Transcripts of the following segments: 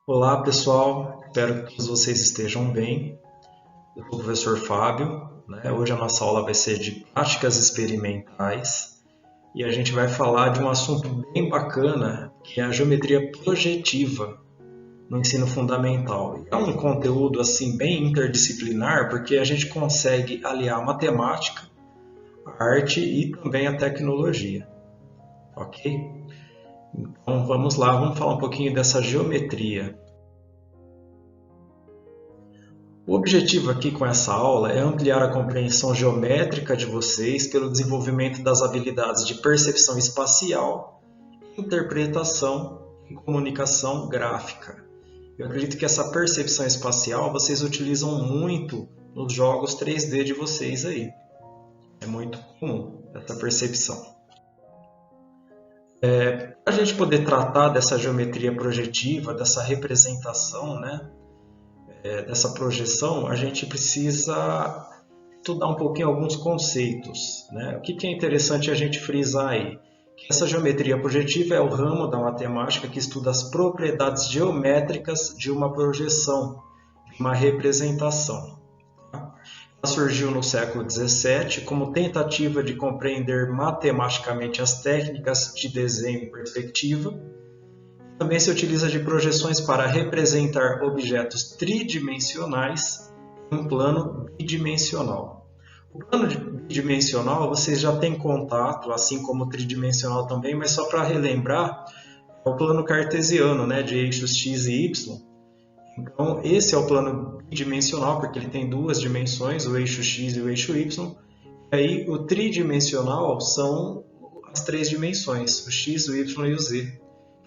Olá pessoal, espero que todos vocês estejam bem. Eu sou o professor Fábio, né? Hoje a nossa aula vai ser de práticas experimentais e a gente vai falar de um assunto bem bacana, que é a geometria projetiva no ensino fundamental. É um conteúdo assim bem interdisciplinar porque a gente consegue aliar a matemática, a arte e também a tecnologia, ok? Então vamos lá, vamos falar um pouquinho dessa geometria. O objetivo aqui com essa aula é ampliar a compreensão geométrica de vocês pelo desenvolvimento das habilidades de percepção espacial, interpretação e comunicação gráfica. Eu acredito que essa percepção espacial vocês utilizam muito nos jogos 3D de vocês aí. É muito comum essa percepção. Para a gente poder tratar dessa geometria projetiva, dessa representação, né, dessa projeção, a gente precisa estudar um pouquinho alguns conceitos, né? O que é interessante a gente frisar aí? Que essa geometria projetiva é o ramo da matemática que estuda as propriedades geométricas de uma projeção, de uma representação. Tá? Ela surgiu no século XVII como tentativa de compreender matematicamente as técnicas de desenho e perspectiva. Também se utiliza de projeções para representar objetos tridimensionais em um plano bidimensional. O plano bidimensional vocês já têm contato, assim como o tridimensional também, mas só para relembrar, é o plano cartesiano, né, de eixos x e y. Então, esse é o plano bidimensional, porque ele tem duas dimensões, o eixo x e o eixo y. E aí, o tridimensional são as três dimensões, o x, o y e o z.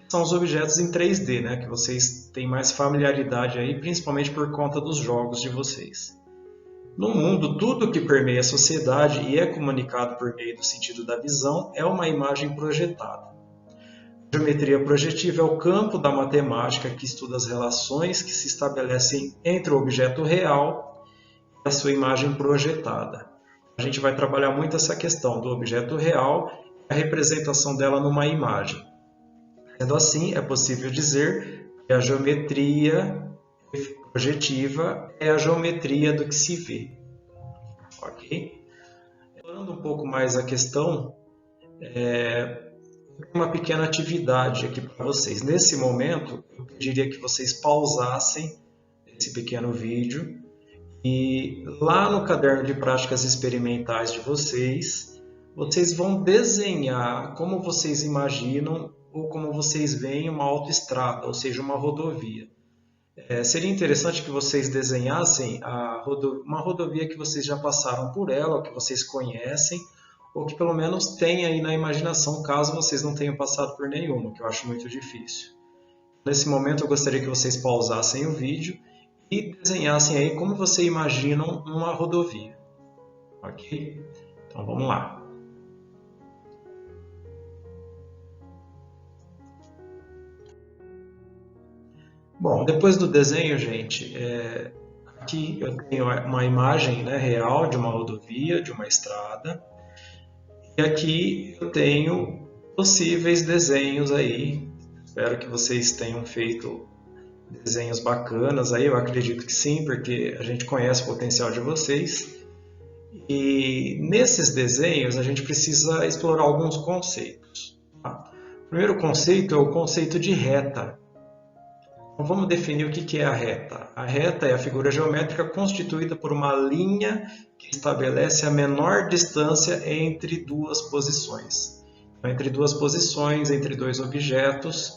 São os objetos em 3D, né, que vocês têm mais familiaridade aí, principalmente por conta dos jogos de vocês. No mundo, tudo que permeia a sociedade e é comunicado por meio do sentido da visão é uma imagem projetada. A geometria projetiva é o campo da matemática que estuda as relações que se estabelecem entre o objeto real e a sua imagem projetada. A gente vai trabalhar muito essa questão do objeto real e a representação dela numa imagem. Sendo assim, é possível dizer que a geometria projetiva é a geometria do que se vê. Ok? Falando um pouco mais a questão, uma pequena atividade aqui para vocês. Nesse momento, eu pediria que vocês pausassem esse pequeno vídeo e lá no caderno de práticas experimentais de vocês, vocês vão desenhar como vocês imaginam ou como vocês veem uma autoestrada, ou seja, uma rodovia. Seria interessante que vocês desenhassem uma rodovia que vocês já passaram por ela, ou que vocês conhecem, ou que pelo menos tem aí na imaginação, caso vocês não tenham passado por nenhuma, que eu acho muito difícil. Nesse momento eu gostaria que vocês pausassem o vídeo e desenhassem aí como vocês imaginam uma rodovia. Ok? Então vamos lá. Bom, depois do desenho, gente, aqui eu tenho uma imagem, né, real de uma rodovia, de uma estrada. E aqui eu tenho possíveis desenhos aí. Espero que vocês tenham feito desenhos bacanas aí. Eu acredito que sim, porque a gente conhece o potencial de vocês. E nesses desenhos a gente precisa explorar alguns conceitos. Tá? O primeiro conceito é o conceito de reta. Então, vamos definir o que é a reta. A reta é a figura geométrica constituída por uma linha que estabelece a menor distância entre duas posições. Então, entre duas posições, entre dois objetos,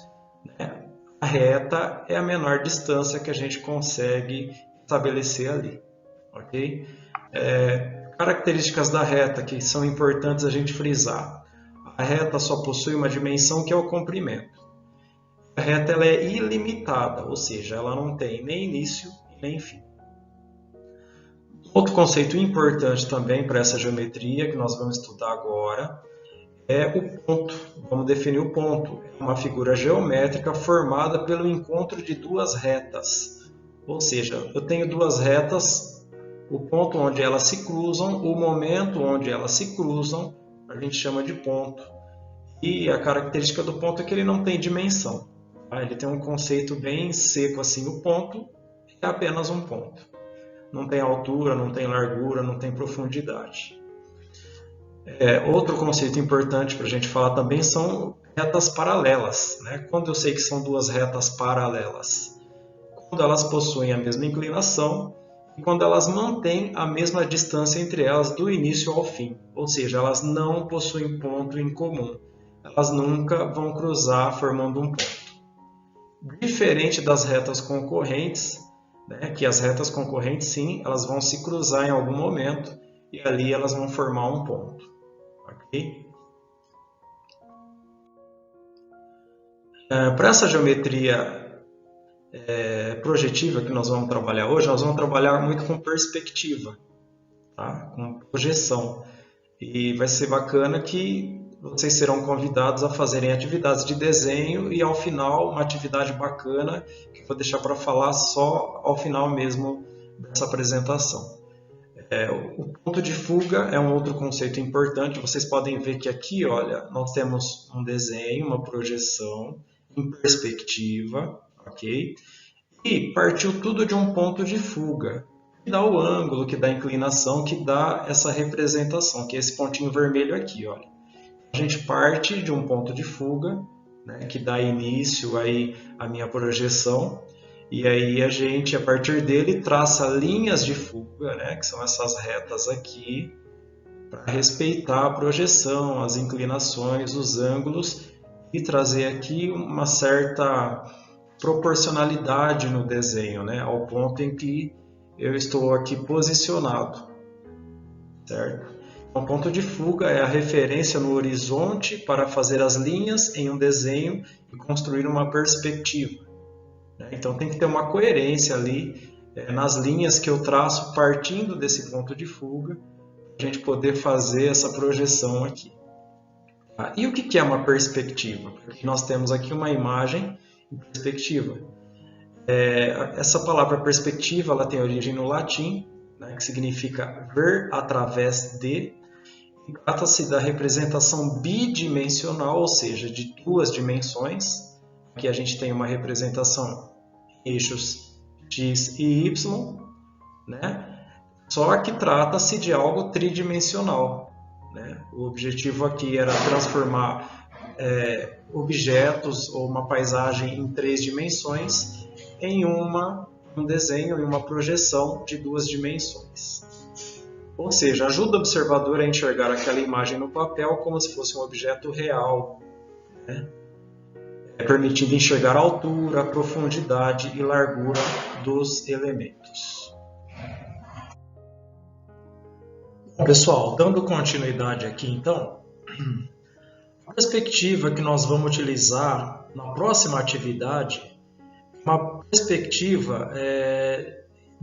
né? A reta é a menor distância que a gente consegue estabelecer ali. Ok? Características da reta que são importantes a gente frisar. A reta só possui uma dimensão que é o comprimento. A reta ela é ilimitada, ou seja, ela não tem nem início e nem fim. Outro conceito importante também para essa geometria que nós vamos estudar agora é o ponto. Vamos definir o ponto. É uma figura geométrica formada pelo encontro de duas retas. Ou seja, eu tenho duas retas, o ponto onde elas se cruzam, o momento onde elas se cruzam, a gente chama de ponto. E a característica do ponto é que ele não tem dimensão. tá? Ele tem um conceito bem seco assim, o ponto é apenas um ponto. Não tem altura, não tem largura, não tem profundidade. Outro conceito importante para a gente falar também são retas paralelas, né? Quando eu sei que são duas retas paralelas? Quando elas possuem a mesma inclinação e quando elas mantêm a mesma distância entre elas do início ao fim, ou seja, elas não possuem ponto em comum, elas nunca vão cruzar formando um ponto. Diferente das retas concorrentes, né, que as retas concorrentes sim, elas vão se cruzar em algum momento e ali elas vão formar um ponto, ok? Para essa geometria projetiva que nós vamos trabalhar hoje, nós vamos trabalhar muito com perspectiva, tá? Com projeção. E vai ser bacana que vocês serão convidados a fazerem atividades de desenho e ao final uma atividade bacana que eu vou deixar para falar só ao final mesmo dessa apresentação. O ponto de fuga é um outro conceito importante. Vocês podem ver que aqui, olha, nós temos um desenho, uma projeção em perspectiva, ok? E partiu tudo de um ponto de fuga, que dá o ângulo, que dá a inclinação, que dá essa representação, que é esse pontinho vermelho aqui, olha. A gente parte de um ponto de fuga, né, que dá início aí à minha projeção, e aí a gente, a partir dele, traça linhas de fuga, né, que são essas retas aqui, para respeitar a projeção, as inclinações, os ângulos, e trazer aqui uma certa proporcionalidade no desenho, né, ao ponto em que eu estou aqui posicionado, certo? Então, ponto de fuga é a referência no horizonte para fazer as linhas em um desenho e construir uma perspectiva, né? Então tem que ter uma coerência ali nas linhas que eu traço partindo desse ponto de fuga, para a gente poder fazer essa projeção aqui. Tá? E o que é uma perspectiva? Porque nós temos aqui uma imagem em perspectiva. Essa palavra perspectiva ela tem origem no latim, né, que significa ver através de. Trata-se da representação bidimensional, ou seja, de duas dimensões. Aqui a gente tem uma representação em eixos x e y, né? Só que trata-se de algo tridimensional, né? O objetivo aqui era transformar objetos ou uma paisagem em 3 dimensões em um desenho, em uma projeção de 2 dimensões. Ou seja, ajuda o observador a enxergar aquela imagem no papel como se fosse um objeto real, né? Permitindo enxergar a altura, a profundidade e largura dos elementos. Bom, pessoal, dando continuidade aqui então, a perspectiva que nós vamos utilizar na próxima atividade é uma perspectiva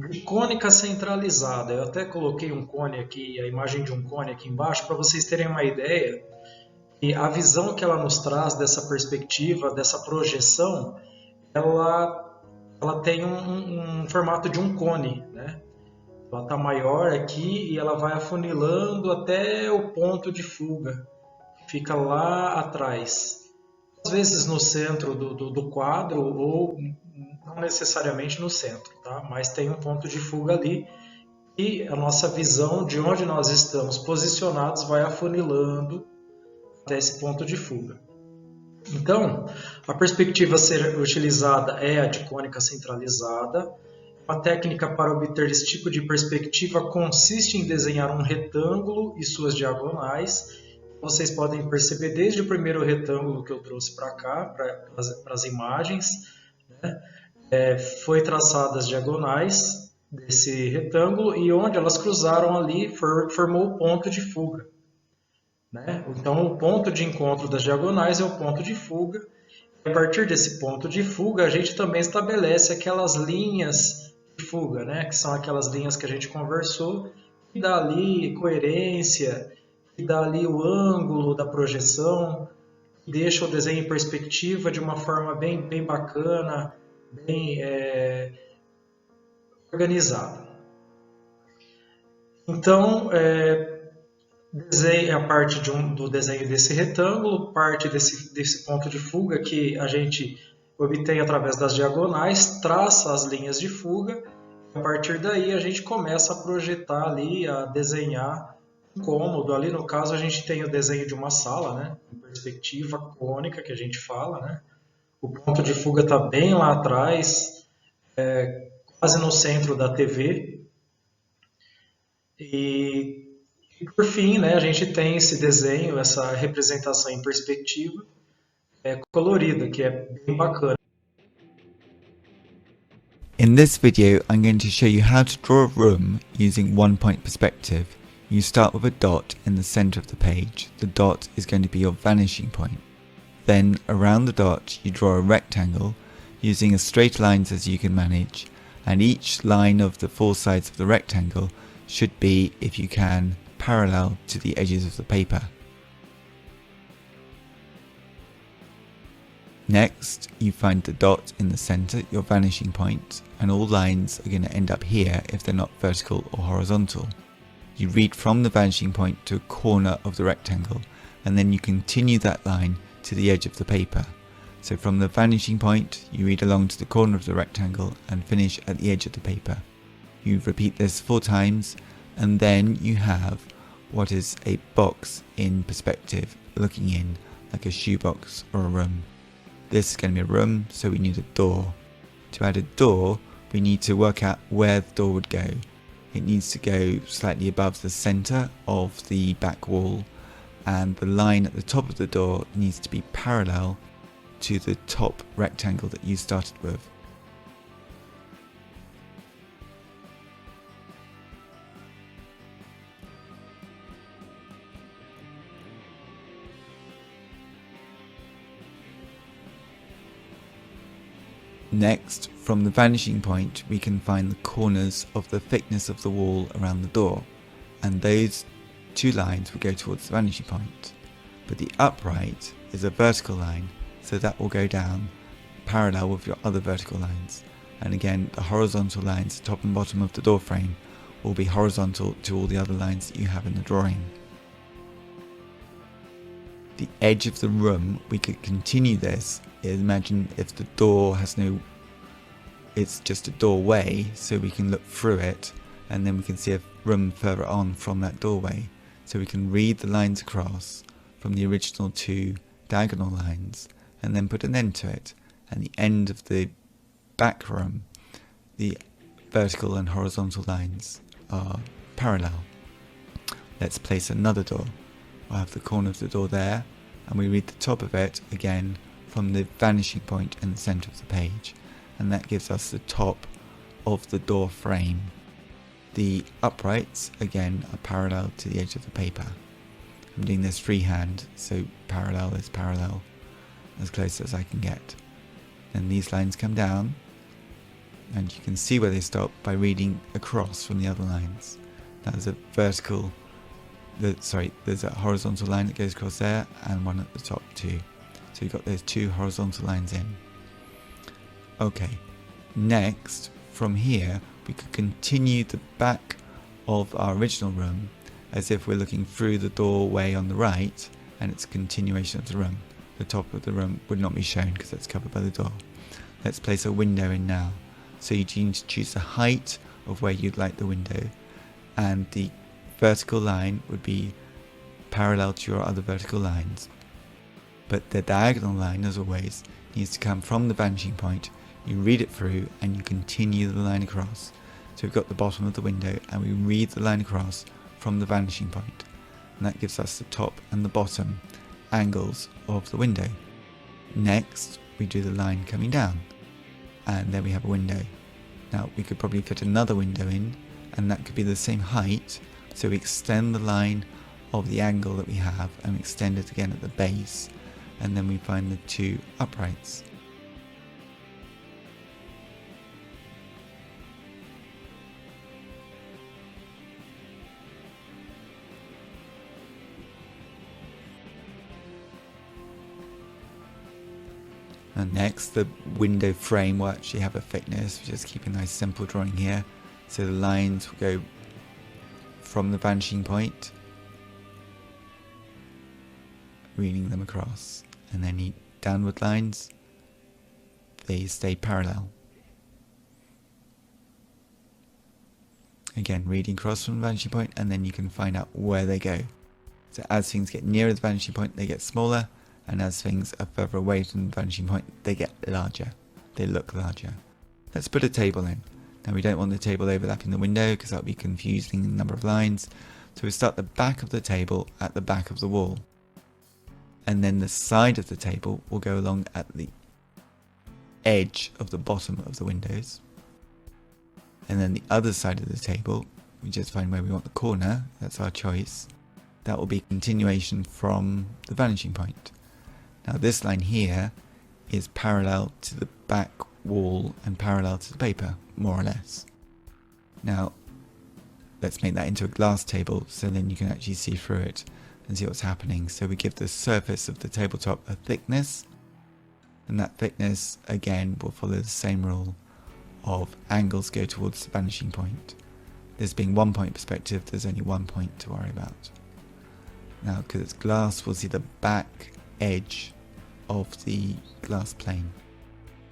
de cônica centralizada. Eu até coloquei um cone aqui, a imagem de um cone aqui embaixo, para vocês terem uma ideia. E a visão que ela nos traz dessa perspectiva, dessa projeção, ela tem um formato de um cone, né? Ela está maior aqui e ela vai afunilando até o ponto de fuga, que fica lá atrás. Às vezes no centro do quadro ou não necessariamente no centro, tá? Mas tem um ponto de fuga ali e a nossa visão de onde nós estamos posicionados vai afunilando até esse ponto de fuga. Então, a perspectiva a ser utilizada é a de cônica centralizada. Uma técnica para obter esse tipo de perspectiva consiste em desenhar um retângulo e suas diagonais. Vocês podem perceber desde o primeiro retângulo que eu trouxe para cá, para as imagens, né? Foi traçadas as diagonais desse retângulo e onde elas cruzaram ali formou o ponto de fuga, né? Então, o ponto de encontro das diagonais é o ponto de fuga. A partir desse ponto de fuga, a gente também estabelece aquelas linhas de fuga, né? Que são aquelas linhas que a gente conversou, que dá ali coerência, que dá ali o ângulo da projeção, que deixa o desenho em perspectiva de uma forma bem bacana, bem organizada. Então, desenho a parte do desenho desse retângulo, parte desse ponto de fuga que a gente obtém através das diagonais, traça as linhas de fuga. A partir daí a gente começa a projetar ali, a desenhar um cômodo. Ali no caso a gente tem o desenho de uma sala, né? Em perspectiva cônica que a gente fala, né? O ponto de fuga está bem lá atrás, quase no centro da TV. E por fim, né, a gente tem esse desenho, essa representação em perspectiva colorida, que é bem bacana. In this video, I'm going to show you how to draw a room using one-point perspective. You start with a dot in the center of the page. The dot is going to be your vanishing point. Then, around the dot, you draw a rectangle using as straight lines as you can manage, and each line of the four sides of the rectangle should be, if you can, parallel to the edges of the paper. Next, you find the dot in the center, your vanishing point, and all lines are going to end up here if they're not vertical or horizontal. You read from the vanishing point to a corner of the rectangle, and then you continue that line to the edge of the paper. So from the vanishing point, you read along to the corner of the rectangle and finish at the edge of the paper. You repeat this 4 times, and then you have what is a box in perspective looking in, like a shoebox or a room. This is going to be a room, so we need a door. To add a door, we need to work out where the door would go. It needs to go slightly above the center of the back wall, and the line at the top of the door needs to be parallel to the top rectangle that you started with. Next, from the vanishing point, we can find the corners of the thickness of the wall around the door, and those 2 lines will go towards the vanishing point. But the upright is a vertical line, so that will go down parallel with your other vertical lines. And again, the horizontal lines, top and bottom of the door frame, will be horizontal to all the other lines that you have in the drawing. The edge of the room, we could continue this. Imagine if the door has it's just a doorway, so we can look through it, and then we can see a room further on from that doorway. So we can read the lines across from the original 2 diagonal lines, and then put an end to it. And the end of the back room, the vertical and horizontal lines are parallel. Let's place another door. We'll have the corner of the door there, and we read the top of it again from the vanishing point in the center of the page, and that gives us the top of the door frame. The uprights again are parallel to the edge of the paper. I'm doing this freehand, so parallel is parallel, as close as I can get. Then these lines come down, and you can see where they stop by reading across from the other lines. There's a there's a horizontal line that goes across there, and one at the top too. So you've got those 2 horizontal lines in. Okay, next, from here, we could continue the back of our original room as if we're looking through the doorway on the right, and it's a continuation of the room. The top of the room would not be shown because that's covered by the door. Let's place a window in now. So you need to choose the height of where you'd like the window, and the vertical line would be parallel to your other vertical lines. But the diagonal line, as always, needs to come from the vanishing point. You read it through and you continue the line across. So we've got the bottom of the window, and we read the line across from the vanishing point, and that gives us the top and the bottom angles of the window. Next, we do the line coming down, and there we have a window. Now we could probably fit another window in, and that could be the same height, so we extend the line of the angle that we have and extend it again at the base, and then we find the 2 uprights. And next, the window frame will actually have a thickness. We're just keeping a nice simple drawing here. So the lines will go from the vanishing point, reading them across, and then downward lines they stay parallel. Again, reading across from the vanishing point, and then you can find out where they go. So as things get nearer the vanishing point, they get smaller, and as things are further away from the vanishing point, they get larger. They look larger. Let's put a table in. Now we don't want the table overlapping the window because that would be confusing in the number of lines. So we start the back of the table at the back of the wall. And then the side of the table will go along at the edge of the bottom of the windows. And then the other side of the table, we just find where we want the corner, that's our choice. That will be a continuation from the vanishing point. Now this line here is parallel to the back wall and parallel to the paper, more or less. Now let's make that into a glass table so then you can actually see through it and see what's happening. So we give the surface of the tabletop a thickness, and that thickness again will follow the same rule of angles go towards the vanishing point. This being 1 point perspective, there's only 1 point to worry about. Now because it's glass, we'll see the back edge of the glass plane.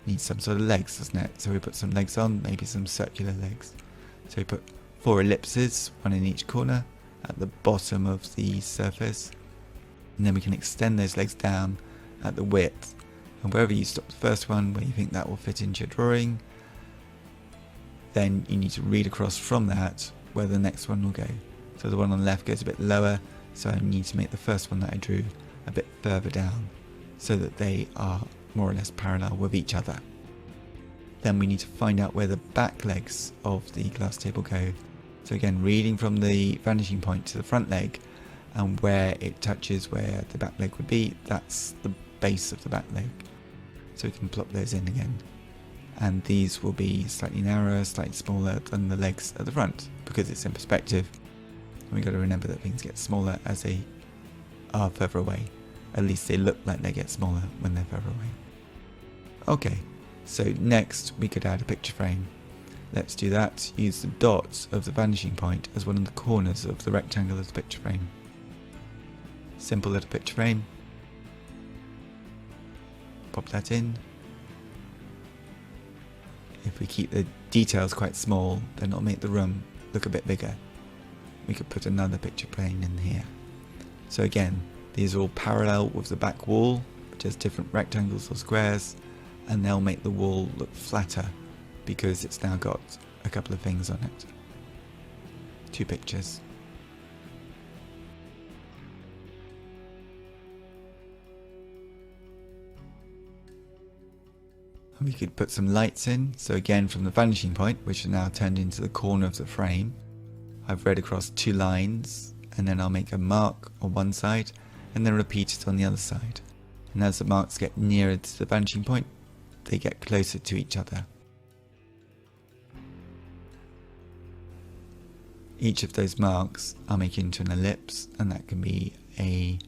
Needs some sort of legs, doesn't it? So we put some legs on, maybe some circular legs. So we put 4 ellipses, 1 in each corner at the bottom of the surface, and then we can extend those legs down at the width, and wherever you stop the first one, where you think that will fit into your drawing, then you need to read across from that where the next one will go. So the one on the left goes a bit lower, so I need to make the first one that I drew a bit further down so that they are more or less parallel with each other. Then we need to find out where the back legs of the glass table go. So again, reading from the vanishing point to the front leg, and where it touches where the back leg would be, that's the base of the back leg. So we can plop those in again. And these will be slightly narrower, slightly smaller than the legs at the front, because it's in perspective. And we've got to remember that things get smaller as they are further away. At least they look like they get smaller when they're further away. Okay, so next we could add a picture frame. Let's do that. Use the dots of the vanishing point as one of the corners of the rectangle of the picture frame. Simple little picture frame. Pop that in. If we keep the details quite small, then it'll make the room look a bit bigger. We could put another picture frame in here. So again, these are all parallel with the back wall, just different rectangles or squares, and they'll make the wall look flatter because it's now got a couple of things on it. 2 pictures. And we could put some lights in. So again, from the vanishing point, which is now turned into the corner of the frame, I've read across 2 lines, and then I'll make a mark on one side and then repeat it on the other side. And as the marks get nearer to the vanishing point, they get closer to each other. Each of those marks I'll make into an ellipse, and that can be a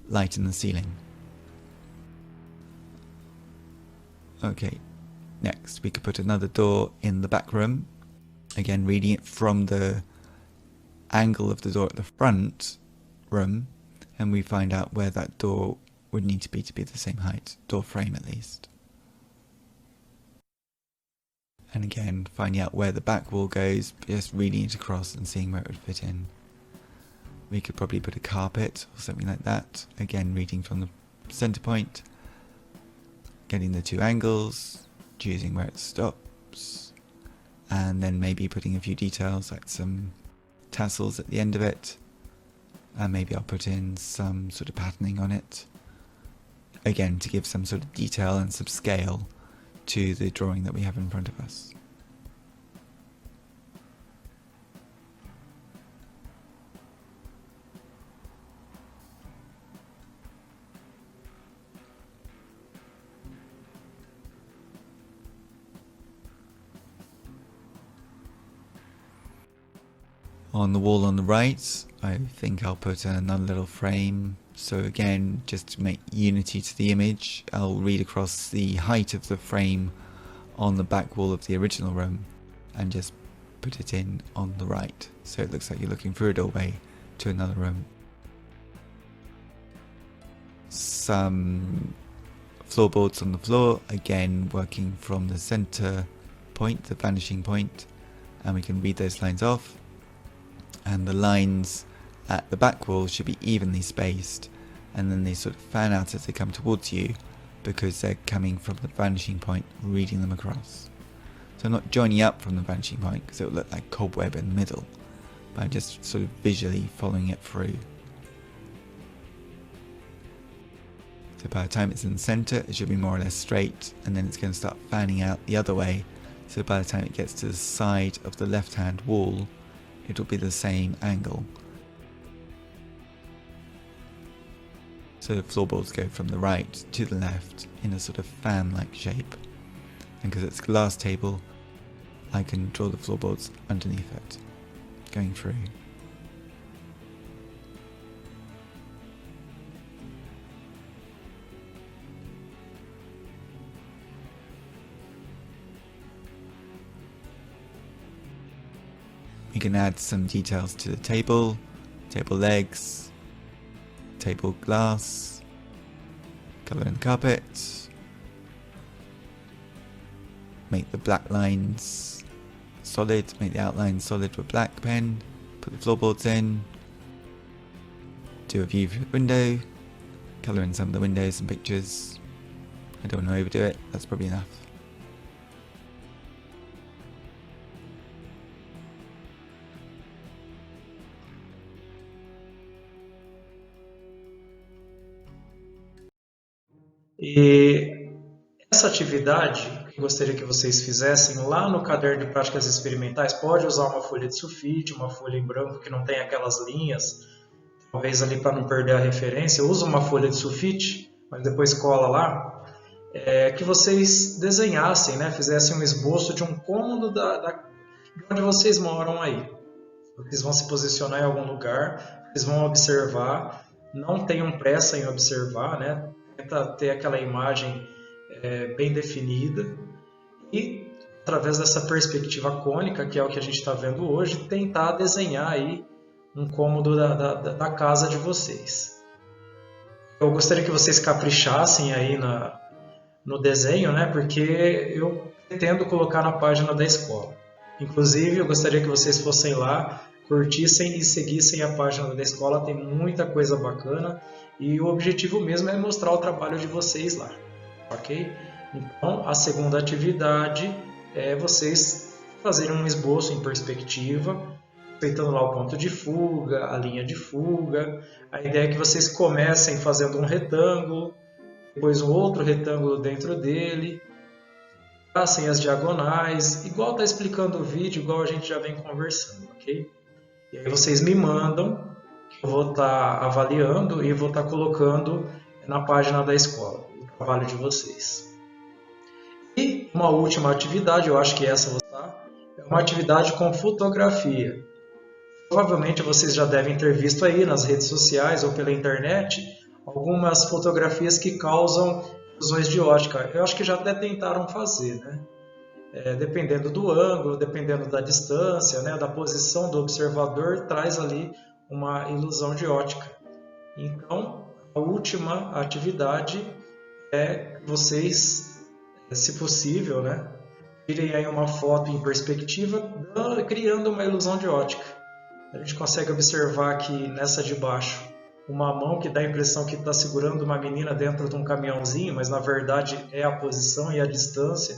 light in the ceiling. Okay, next we could put another door in the back room. Again, reading it from the angle of the door at the front room, and we find out where that door would need to be the same height, door frame at least. And again, finding out where the back wall goes, just reading it across and seeing where it would fit in. We could probably put a carpet or something like that. Again, reading from the center point, getting the 2 angles, choosing where it stops, and then maybe putting a few details like some tassels at the end of it, and maybe I'll put in some sort of patterning on it, again to give some sort of detail and some scale to the drawing that we have in front of us. On the wall on the right, I think I'll put another little frame. So again, just to make unity to the image, I'll read across the height of the frame on the back wall of the original room and just put it in on the right. So it looks like you're looking through a doorway to another room. Some floorboards on the floor, again working from the center point, the vanishing point, and we can read those lines off. And the lines at the back wall should be evenly spaced, and then they sort of fan out as they come towards you because they're coming from the vanishing point, reading them across. So I'm not joining up from the vanishing point because it will look like cobweb in the middle, but I'm just sort of visually following it through. So by the time it's in the center, it should be more or less straight, and then it's going to start fanning out the other way. So by the time it gets to the side of the left-hand wall, it will be the same angle. So the floorboards go from the right to the left in a sort of fan-like shape. And because it's a glass table, I can draw the floorboards underneath it, going through. We can add some details to the table legs, table glass, colour in the carpet, make the black lines solid, make the outline solid with black pen, put the floorboards in, do a view through the window, colour in some of the windows and pictures. I don't want to overdo it, that's probably enough. E essa atividade que eu gostaria que vocês fizessem lá no caderno de práticas experimentais, pode usar uma folha de sulfite, uma folha em branco que não tem aquelas linhas, talvez ali para não perder a referência, usa uma folha de sulfite, mas depois cola lá, que vocês desenhassem, né, fizessem um esboço de um cômodo de onde vocês moram aí. Vocês vão se posicionar em algum lugar, vocês vão observar, não tenham pressa em observar, né? Tenta ter aquela imagem bem definida e, através dessa perspectiva cônica, que é o que a gente está vendo hoje, tentar desenhar aí um cômodo da casa de vocês. Eu gostaria que vocês caprichassem aí no desenho, né? Porque eu pretendo colocar na página da escola. Inclusive, eu gostaria que vocês fossem lá, curtissem e seguissem a página da escola, tem muita coisa bacana e o objetivo mesmo é mostrar o trabalho de vocês lá, ok? Então, a segunda atividade é vocês fazerem um esboço em perspectiva, respeitando lá o ponto de fuga, a linha de fuga. A ideia é que vocês comecem fazendo um retângulo, depois um outro retângulo dentro dele, passem as diagonais, igual está explicando o vídeo, igual a gente já vem conversando, ok? E aí vocês me mandam, que eu vou estar avaliando e vou estar colocando na página da escola, o trabalho de vocês. E uma última atividade, eu acho que essa vou estar, é uma atividade com fotografia. Provavelmente vocês já devem ter visto aí nas redes sociais ou pela internet algumas fotografias que causam ilusões de ótica. Eu acho que já até tentaram fazer, né? Dependendo do ângulo, dependendo da distância, né, da posição do observador, traz ali uma ilusão de ótica. Então, a última atividade é vocês, se possível, né, tirem aí uma foto em perspectiva, criando uma ilusão de ótica. A gente consegue observar aqui nessa de baixo uma mão que dá a impressão que está segurando uma menina dentro de um caminhãozinho, mas na verdade é a posição e a distância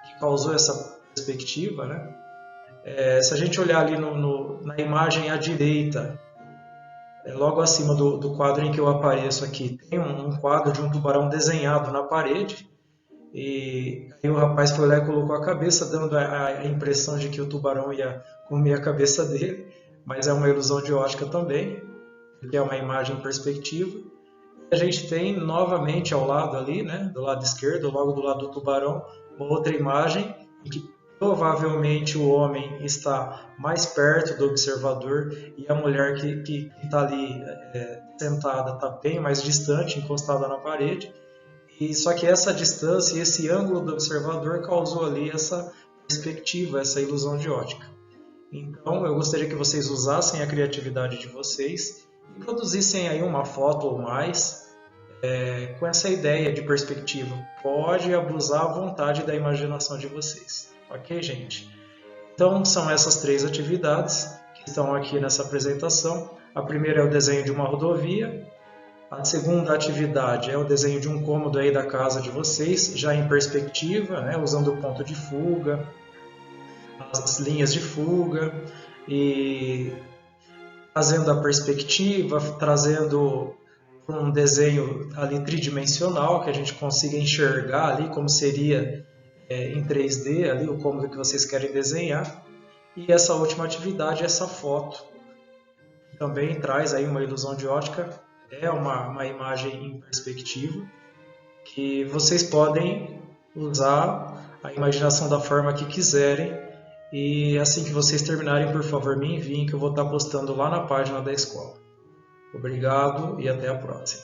que causou essa perspectiva, né? Se a gente olhar ali na imagem à direita, logo acima do quadro em que eu apareço aqui, tem um quadro de um tubarão desenhado na parede, e aí o rapaz foi lá e colocou a cabeça, dando a impressão de que o tubarão ia comer a cabeça dele, mas é uma ilusão de ótica também, que é uma imagem em perspectiva. A gente tem novamente ao lado ali, né, do lado esquerdo, logo do lado do tubarão, uma outra imagem em que provavelmente o homem está mais perto do observador e a mulher que está ali sentada está bem mais distante, encostada na parede. E só que essa distância e esse ângulo do observador causou ali essa perspectiva, essa ilusão de ótica. Então eu gostaria que vocês usassem a criatividade de vocês e produzissem aí uma foto ou mais com essa ideia de perspectiva. Pode abusar à vontade da imaginação de vocês. Ok, gente? Então, são essas 3 atividades que estão aqui nessa apresentação. A primeira é o desenho de uma rodovia. A segunda atividade é o desenho de um cômodo aí da casa de vocês, já em perspectiva, né, usando o ponto de fuga, as linhas de fuga, e trazendo a perspectiva, trazendo um desenho ali tridimensional, que a gente consiga enxergar ali como seria em 3D ali o cômodo que vocês querem desenhar. E essa última atividade, essa foto, também traz aí uma ilusão de ótica, é uma imagem em perspectiva, que vocês podem usar a imaginação da forma que quiserem. E assim que vocês terminarem, por favor, me enviem, que eu vou estar postando lá na página da escola. Obrigado e até a próxima.